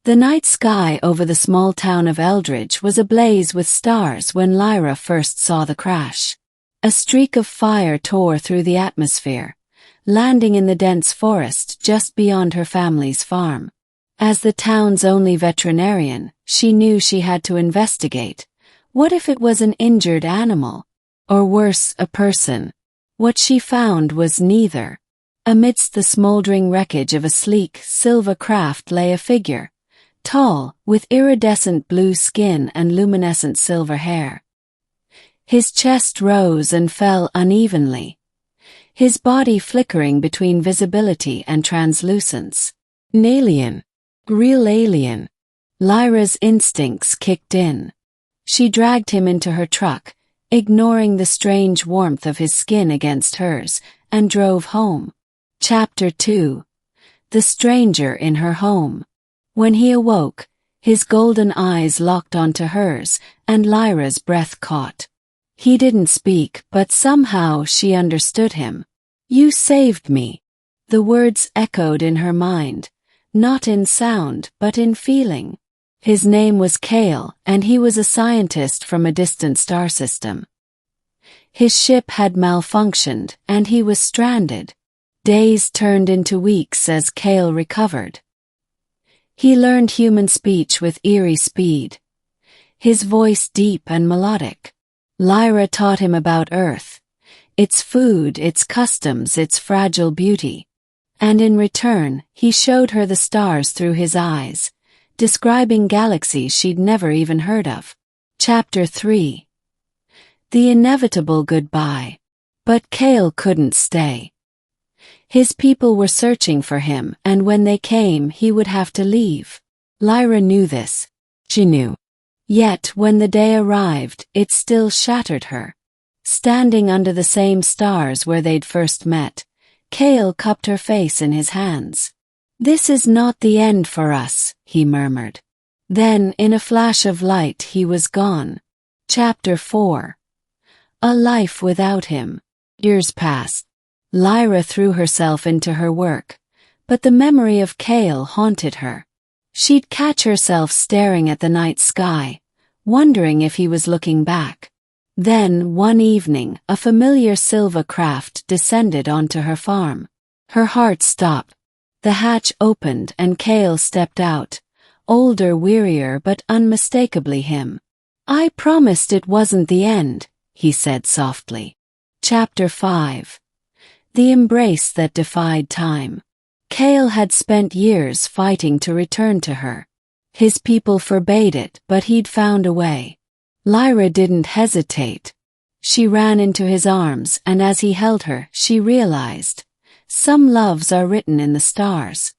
The night sky over the small town of Eldridge was ablaze with stars when Lyra first saw the crash. A streak of fire tore through the atmosphere, landing in the dense forest just beyond her family's farm. As the town's only veterinarian, she knew she had to investigate. What if it was an injured animal? Or worse, a person? What she found was neither. Amidst the smoldering wreckage of a sleek, silver craft lay a figure, tall, with iridescent blue skin and luminescent silver hair. His chest rose and fell unevenly, his body flickering between visibility and translucence. An alien. Real alien. Lyra's instincts kicked in. She dragged him into her truck, ignoring the strange warmth of his skin against hers, and drove home. Chapter 2. The stranger in her home. When he awoke, his golden eyes locked onto hers, and Lyra's breath caught. He didn't speak, but somehow she understood him. "You saved me." The words echoed in her mind, not in sound, but in feeling. His name was Kale, and he was a scientist from a distant star system. His ship had malfunctioned, and he was stranded. Days turned into weeks as Kale recovered. He learned human speech with eerie speed, his voice deep and melodic. Lyra taught him about Earth, its food, its customs, its fragile beauty. And in return, he showed her the stars through his eyes, describing galaxies she'd never even heard of. Chapter 3. The inevitable goodbye. But Kale couldn't stay. His people were searching for him, and when they came, he would have to leave. Lyra knew this. She knew. Yet, when the day arrived, it still shattered her. Standing under the same stars where they'd first met, Kale cupped her face in his hands. "This is not the end for us," he murmured. Then, in a flash of light, he was gone. Chapter 4. A life without him. Years passed. Lyra threw herself into her work, but the memory of Kale haunted her. She'd catch herself staring at the night sky, wondering if he was looking back. Then, one evening, a familiar silver craft descended onto her farm. Her heart stopped. The hatch opened and Kale stepped out, older, wearier, but unmistakably him. "I promised it wasn't the end," he said softly. Chapter 5. The embrace that defied time. Kale had spent years fighting to return to her. His people forbade it, but he'd found a way. Lyra didn't hesitate. She ran into his arms, and as he held her, she realized, some loves are written in the stars.